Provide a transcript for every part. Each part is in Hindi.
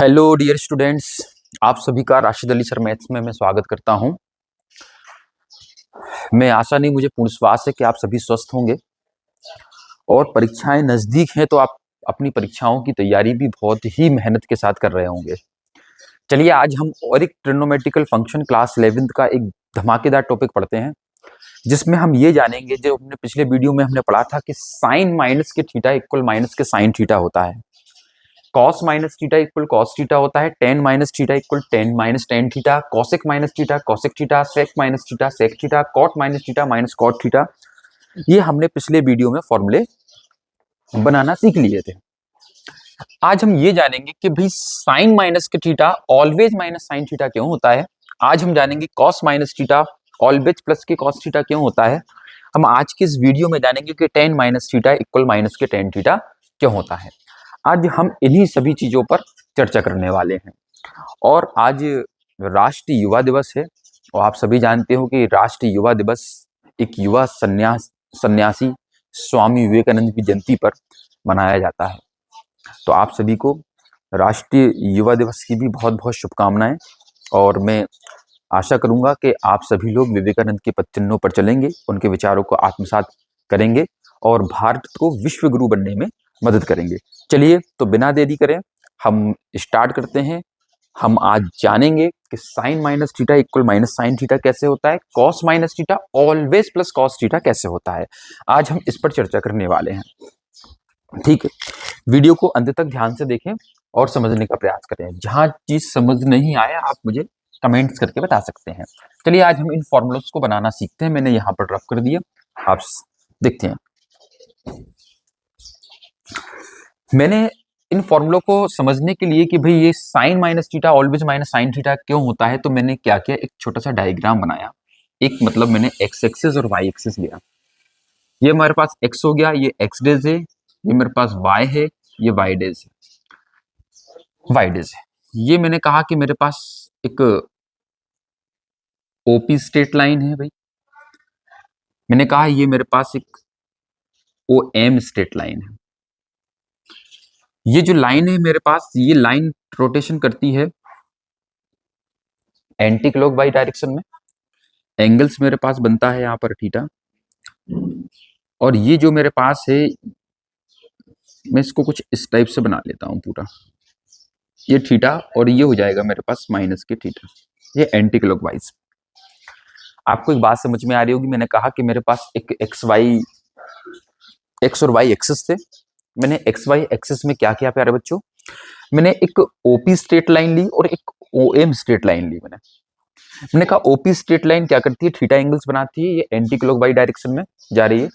हेलो डियर स्टूडेंट्स, आप सभी का राशिद अली सर मैथ्स में मैं स्वागत करता हूं। मैं आशा नहीं, मुझे पूर्ण विश्वास है कि आप सभी स्वस्थ होंगे और परीक्षाएं नज़दीक हैं तो आप अपनी परीक्षाओं की तैयारी भी बहुत ही मेहनत के साथ कर रहे होंगे। चलिए आज हम और एक ट्रिग्नोमेट्रिकल फंक्शन क्लास 11th का एक धमाकेदार टॉपिक पढ़ते हैं, जिसमें हम ये जानेंगे जो हमने पिछले वीडियो में हमने पढ़ा था कि साइन माइनस के थीटा इक्वल माइनस के साइन थीटा होता है, cos minus theta equal cos theta होता है, tan minus theta equal tan minus tan theta, cosec minus theta cosec theta, sec minus theta sec theta, cot minus theta minus cot theta. ये हमने पिछले वीडियो में फॉर्मूले बनाना सीख लिए थे। आज हम ये जानेंगे कि भाई साइन माइनस के theta always minus sine theta क्यों होता है। आज हम जानेंगे cos minus theta always plus के कॉस थीटा क्यों होता है। हम आज के इस वीडियो में जानेंगे कि ten minus theta equal minus के टेन थीटा क्यों होता है। आज हम इन्हीं सभी चीजों पर चर्चा करने वाले हैं। और आज राष्ट्रीय युवा दिवस है और आप सभी जानते हो कि राष्ट्रीय युवा दिवस एक युवा सन्यासी स्वामी विवेकानंद की जयंती पर मनाया जाता है। तो आप सभी को राष्ट्रीय युवा दिवस की भी बहुत बहुत शुभकामनाएं और मैं आशा करूंगा कि आप सभी लोग विवेकानंद के पद चिन्हों पर चलेंगे, उनके विचारों को आत्मसात करेंगे और भारत को विश्व गुरु बनने में मदद करेंगे। चलिए तो बिना देरी करें हम स्टार्ट करते हैं। हम आज जानेंगे कि sine minus theta equal minus sine theta कैसे होता है, cos minus theta always plus cos theta कैसे होता है। आज हम इस पर चर्चा करने वाले हैं। ठीक है, वीडियो को अंत तक ध्यान से देखें और समझने का प्रयास करें। जहां चीज समझ नहीं आया आप मुझे कमेंट्स करके बता सकते हैं। चलिए आज हम इन फॉर्मूलोस को बनाना सीखते हैं। मैंने यहाँ पर रफ कर दिया, आप देखते हैं। मैंने इन फॉर्मूलों को समझने के लिए कि भाई ये sine minus theta always minus sine theta क्यों होता है, तो मैंने क्या किया, एक छोटा सा डायग्राम बनाया। एक मतलब मैंने एक्स एक्सिस और वाई एक्सिस लिया। ये हमारे पास एक्स हो गया, ये एक्स डेज है, ये मेरे पास वाई है, ये वाई डेज है, वाई डेज है। ये मैंने कहा कि मेरे पास एक ओपी स्ट्रेट लाइन है भाई। मैंने कहा ये मेरे पास एक ओ एम स्ट्रेट लाइन है। ये जो लाइन है मेरे पास, ये लाइन रोटेशन करती है एंटी क्लॉकवाइज डायरेक्शन में। एंगल्स मेरे पास बनता है यहाँ पर थीटा। और ये जो मेरे पास है, मैं इसको कुछ इस टाइप से बना लेता हूँ पूरा, ये थीटा और ये हो जाएगा मेरे पास माइनस के थीटा, ये एंटी क्लॉकवाइज। आपको एक बात समझ में आ रही होगी, मैंने कहा कि मेरे पास एक एक्स और वाई एक्सिस थे। मैंने एक्स वाई एक्सिस में क्या किया प्यारे बच्चों, मैंने एक ओपी स्ट्रेट लाइन ली और एक ओ एम स्ट्रेट लाइन ली। मैंने कहा ओपी स्ट्रेट लाइन क्या करती है, थीटा एंगल्स बनाती है, ये एंटी क्लॉकवाइज डायरेक्शन में जा रही है।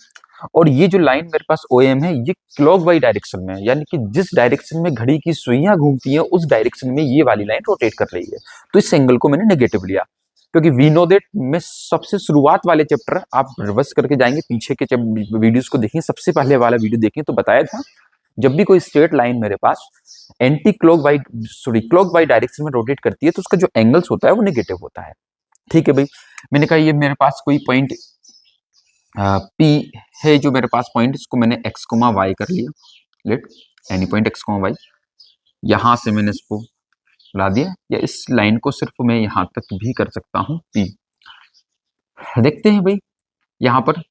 और ये जो लाइन मेरे पास ओ एम है, ये क्लॉकवाइज डायरेक्शन में है, यानी कि जिस डायरेक्शन में घड़ी की सुइयां घूमती हैं उस डायरेक्शन में ये वाली लाइन रोटेट कर रही है। तो इस एंगल को मैंने नेगेटिव लिया, क्योंकि वी नो दैट, मैं सबसे शुरुआत वाले चैप्टर, आप रिवर्स करके जाएंगे पीछे के वीडियोस को देखें, सबसे पहले वाला वीडियो देखें तो बताया था, जब भी कोई स्ट्रेट लाइन मेरे पास एंटी क्लॉकवाइज डायरेक्शन में रोटेट करती है तो उसका जो एंगल्स होता है वो नेगेटिव होता है। ठीक है भाई, मैंने कहा ये मेरे पास कोई पॉइंट P है, जो मेरे पास पॉइंट, इसको मैंने x, y कर लिया। Let any point x, y, यहां से मैंने इसको ला दिया, या इस लाइन को सिर्फ मैं यहां तक भी कर सकता हूं P। देखते हैं भाई, यहां पर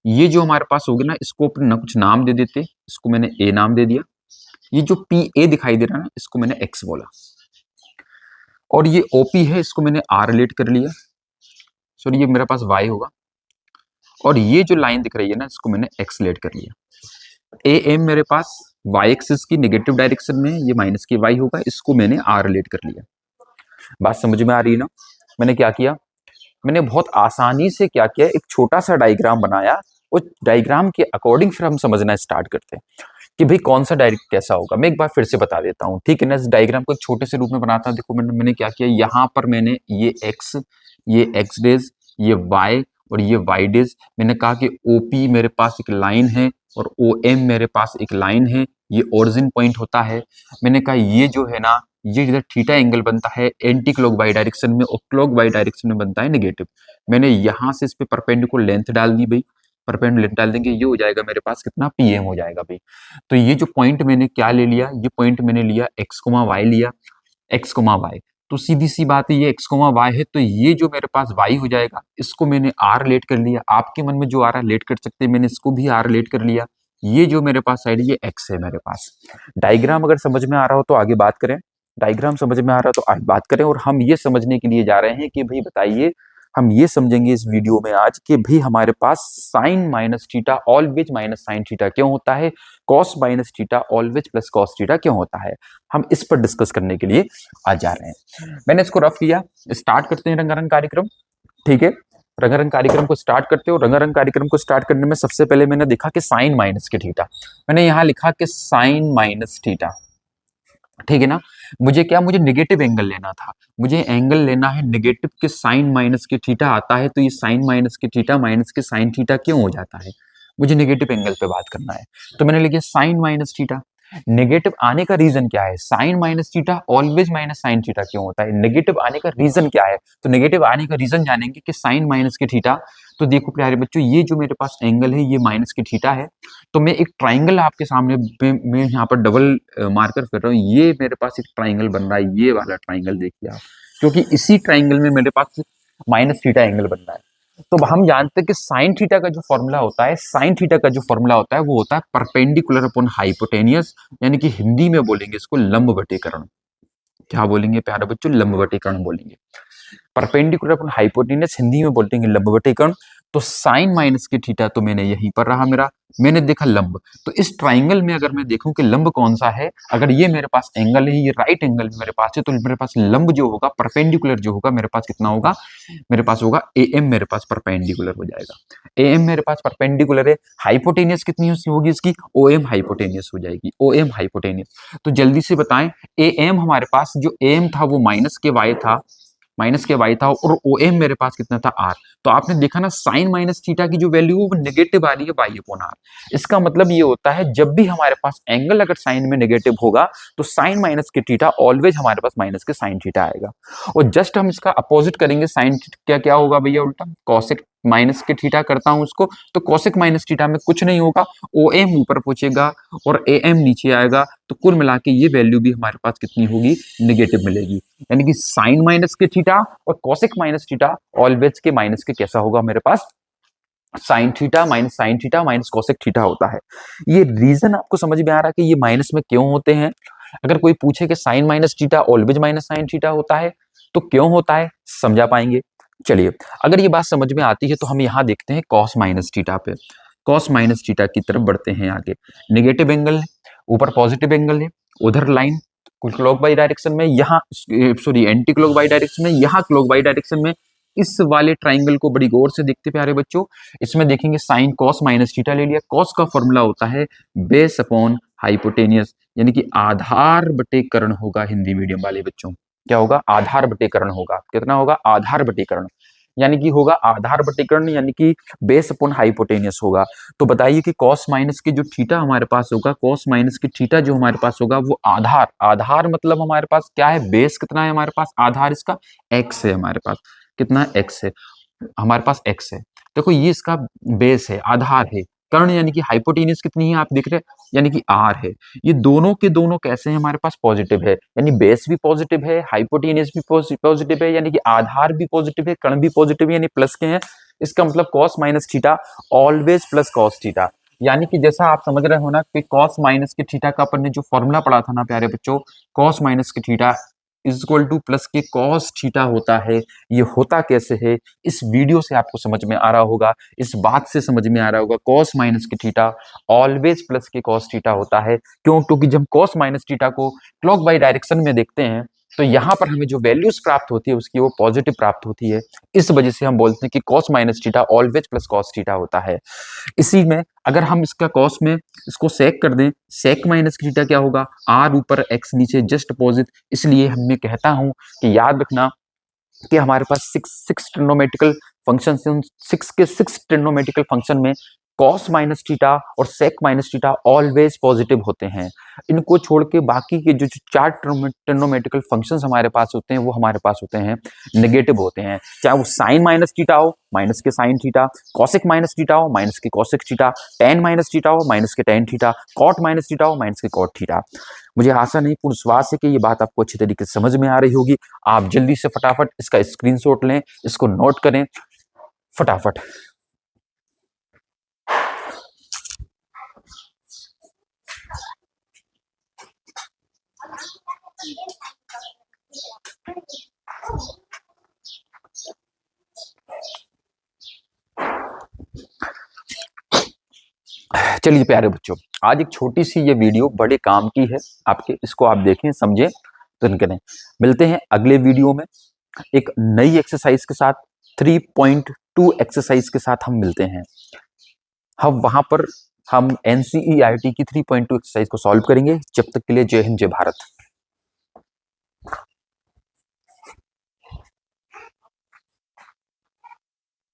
ये जो हमारे पास होगा ना, इसको अपन ना कुछ नाम दे देते, इसको मैंने A नाम दे दिया। ये जो PA दिखाई दे रहा है ना, इसको मैंने x बोला। और ये OP है, इसको मैंने R रिलेट कर लिया। सॉरी, ये मेरे पास y होगा। और ये जो लाइन दिख रही है ना, इसको मैंने x रिलेट कर लिया। ए एम मेरे पास y एक्सिस की नेगेटिव डायरेक्शन में है, ये माइनस के y होगा, इसको मैंने r रिलेट कर लिया। बात समझ में आ रही है ना। मैंने क्या किया, मैंने बहुत आसानी से क्या किया, एक छोटा सा डायग्राम बनाया। उस डायग्राम के अकॉर्डिंग फिर हम समझना स्टार्ट करते हैं कि भाई कौन सा डायरेक्ट कैसा होगा। मैं एक बार फिर से बता देता हूँ, ठीक है ना। इस डायग्राम को एक छोटे से रूप में बनाता हूँ। देखो मैंने क्या किया, यहाँ पर मैंने ये x, ये x डेज, ये y और ये y डेज, मैंने कहा कि OP मेरे पास एक लाइन है और OM मेरे पास एक लाइन है, ये ओरिजिन पॉइंट होता है। मैंने कहा ये जो है ना, ये इधर थीटा एंगल बनता है एंटी क्लॉकवाइज डायरेक्शन में और क्लॉकवाइज डायरेक्शन में बनता है नेगेटिव। मैंने यहाँ से इस पे परपेंडिकुलर लेंथ डाल दी भाई, परपेंडिकुलर लेंथ डाल देंगे, ये हो जाएगा मेरे पास कितना, PM हो जाएगा भाई। तो ये जो पॉइंट मैंने क्या ले लिया, ये पॉइंट मैंने लिया x, y लिया। X comma Y. तो सीधी सी बात है, ये एक्स कोमा वाई है, तो ये जो मेरे पास वाई हो जाएगा, इसको मैंने आर लेट कर लिया। आपके मन में जो आ रहा है लेट कर सकते हैं, मैंने इसको भी आर लेट कर लिया। ये जो मेरे पास साइड है ये एक्स है मेरे पास। डायग्राम अगर समझ में आ रहा हो तो आगे बात करें, डायग्राम समझ में आ रहा है तो आगे बात करें। और हम ये समझने के लिए जा रहे हैं कि भाई बताइए, हम ये समझेंगे इस वीडियो में आज कि भाई हमारे पास sine minus theta always minus sine theta क्यों होता है, cos minus theta always plus cos theta क्यों होता है। हम इस पर डिस्कस करने के लिए आज जा रहे हैं। मैंने इसको रफ किया, स्टार्ट करते हैं रंगारंग कार्यक्रम। ठीक है, रंगारंग कार्यक्रम को स्टार्ट करते हो। रंगारंग कार्यक्रम को स्टार्ट करने में सबसे पहले मैंने देखा कि साइन माइनस के थीटा, मैंने यहां लिखा कि साइन माइनस थीटा। ठीक है ना, मुझे नेगेटिव एंगल लेना था, मुझे एंगल लेना है नेगेटिव के साइन माइनस के थीटा आता है, तो ये साइन माइनस के थीटा माइनस के साइन थीटा क्यों हो जाता है, मुझे नेगेटिव एंगल पे बात करना है। तो मैंने लिखा साइन माइनस थीटा। नेगेटिव आने का रीजन क्या है, sine minus theta always minus sine theta क्यों होता है, नेगेटिव आने का रीजन क्या है। तो नेगेटिव आने का रीजन जानेंगे कि साइन माइनस के थीटा। तो देखो प्यारे बच्चों, ये जो मेरे पास एंगल है ये माइनस के थीटा है। तो मैं एक ट्राइंगल आपके सामने मैं यहाँ पर डबल मार्कर कर रहा हूँ, ये मेरे पास एक ट्राइंगल बन रहा है, ये वाला ट्राइंगल देखिए आप, क्योंकि इसी ट्राइंगल में मेरे पास माइनस थीटा एंगल बन रहा है। तो हम जानते हैं कि साइन थीटा का जो फॉर्मूला होता है, साइन थीटा का जो फॉर्मूला होता है वो होता है परपेंडिकुलर अपॉन हाइपोटेनियस, यानी कि हिंदी में बोलेंगे इसको लंबवटीकरण। क्या बोलेंगे प्यारे बच्चों, लंबवटीकरण बोलेंगे। परपेंडिकुलर अपॉन हाइपोटेनियस हिंदी में बोलते हैं लंबवटीकरण। तो साइन माइनस के थीटा तो मैंने यहीं पर रहा मेरा, मैंने देखा लंब। तो इस ट्राइंगल में अगर मैं देखूं कि लंब कौन सा है, अगर ये मेरे पास एंगल है, ये राइट एंगल मेरे पास है, तो मेरे पास लंब जो होगा परपेंडिकुलर जो होगा मेरे पास कितना होगा, मेरे पास होगा ए एम, मेरे पास परपेंडिकुलर हो जाएगा। ए एम मेरे पास परपेंडिकुलर है। हाइपोटेनियस कितनी होगी इसकी, ओ एम हाइपोटेनियस हो जाएगी, ओ एम हाइपोटेनियस। तो जल्दी से बताएं, ए एम हमारे पास जो ए एम था वो माइनस के वाई था, माइनस के वाई था, और ओ एम मेरे पास कितना था आर। तो आपने देखा ना साइन माइनस थीटा की जो वैल्यू है वो नेगेटिव आ रही है वाई अपॉन आर। इसका मतलब ये होता है जब भी हमारे पास एंगल अगर साइन में नेगेटिव होगा तो साइन माइनस के थीटा ऑलवेज हमारे पास माइनस के साइन थीटा आएगा। और जस्ट हम इसका अपोजिट करेंगे, साइन क्या क्या होगा भैया, उल्टा कॉसेक माइनस के थीटा करता हूं उसको, तो कॉसेक माइनस थीटा में कुछ नहीं होगा, ओ एम ऊपर पहुंचेगा और ए एम नीचे आएगा। तो कुल मिला के ये वैल्यू भी हमारे पास कितनी होगी, नेगेटिव मिलेगी। यानी कि साइन माइनस के थीटा और कॉसेक माइनस थीटा ऑलवेज के माइनस के कैसा होगा मेरे पास, sine theta minus cosec theta होता है। ये रीजन आपको समझ में आ रहा है कि ये माइनस में क्यों होते हैं। अगर कोई पूछे कि sine minus theta always minus sine theta होता है तो क्यों होता है, समझा पाएंगे। चलिए, अगर ये बात समझ में आती है तो हम यहां देखते हैं कॉस माइनस थीटा पे। कॉस माइनस थीटा की तरफ बढ़ते हैं आगे। नेगेटिव एंगल है, ऊपर पॉजिटिव एंगल है, उधर लाइन क्लॉकवाइज डायरेक्शन में, यहाँ सॉरी एंटी क्लॉकवाइज डायरेक्शन में, यहाँ क्लॉकवाइज डायरेक्शन में। इस वाले ट्राइंगल को बड़ी गौर से देखते प्यारे बच्चों। इसमें देखेंगे साइन कॉस माइनस थीटा ले लिया। कॉस का फॉर्मूला होता है बेस अपॉन हाइपोटेनियस, यानी कि आधार बटेकरण होगा हिंदी मीडियम वाले बच्चों। क्या होगा, आधार बटेकरण होगा। कितना होगा, आधार बटेकरण, यानी कि होगा आधार बटेकरण, यानी कि बेस अपॉन हाइपोटेनियस होगा। तो बताइए कि कॉस माइनस की जो थीटा हमारे पास होगा, कॉस माइनस की थीटा जो हमारे पास होगा वो आधार, आधार मतलब हमारे पास क्या है, बेस कितना है हमारे पास, आधार इसका एक्स है हमारे पास, कितना एक्स है हमारे पास, एक्स है। देखो ये इसका बेस है, आधार है। कर्ण यानी कि हाइपोटेनियस कितनी है आप देख रहे हैं, यानी कि आर है। ये दोनों के दोनों कैसे हैं हमारे पास, पॉजिटिव है, यानी बेस भी पॉजिटिव है, हाइपोटेनियस भी पॉजिटिव है, यानी कि आधार भी पॉजिटिव है, कर्ण भी पॉजिटिव है, यानी प्लस के हैं। इसका मतलब cos minus theta always plus cos theta. यानी कि जैसा आप समझ रहे हो ना कि कॉस माइनस के थीटा का अपन ने जो फॉर्मूला पढ़ा था ना प्यारे बच्चों, कॉस माइनस के theta is equal two plus के कॉस थीटा होता है। ये होता कैसे है, इस वीडियो से आपको समझ में आ रहा होगा, इस बात से समझ में आ रहा होगा। कॉस माइनस के थीटा ऑलवेज प्लस के कॉस थीटा होता है। क्यों, क्योंकि जब कॉस माइनस थीटा को क्लॉक बाई डायरेक्शन में देखते हैं तो यहाँ पर हमें जो वैल्यूज प्राप्त होती है उसकी वो पॉजिटिव प्राप्त होती है। इस वजह से हम बोलते हैं कि cos minus theta always plus cos theta होता है। इसी में अगर हम इसका कॉस में इसको सेक कर दें, सेक माइनस थीटा क्या होगा, आर ऊपर एक्स नीचे जस्ट अपोजिट। इसलिए हम मैं कहता हूं कि याद रखना कि हमारे पास सिक्स ट्रिग्नोमेट्रिकल फंक्शन से, उन सिक्स के सिक्स ट्रिग्नोमेट्रिकल फंक्शन में कॉस माइनस थीटा और sec minus theta always positive होते हैं। इनको छोड़ के बाकी के जो चार ट्रिग्नोमेट्रिकल फंक्शंस हमारे पास होते हैं वो हमारे पास होते हैं नेगेटिव होते हैं, चाहे वो साइन माइनस थीटा हो, माइनस के sine theta, cosec minus theta हो, माइनस के cosec theta, tan minus theta हो, माइनस के tan theta, cot minus theta हो, माइनस के कॉट थीटा। मुझे आशा नहीं, पूर्ण विश्वास है कि ये बात आपको अच्छी तरीके से समझ में आ रही होगी। आप जल्दी से फटाफट इसका स्क्रीनशॉट लें, इसको नोट करें फटाफट। चलिए प्यारे बच्चों, आज एक छोटी सी ये वीडियो बड़े काम की है आपके, इसको आप देखें, समझें, तो करें। मिलते हैं अगले वीडियो में एक नई एक्सरसाइज के साथ, 3.2 एक्सरसाइज के साथ हम मिलते हैं। हम वहां पर हम NCERT की 3.2 एक्सरसाइज को सॉल्व करेंगे। जब तक के लिए जय हिंद, जय भारत।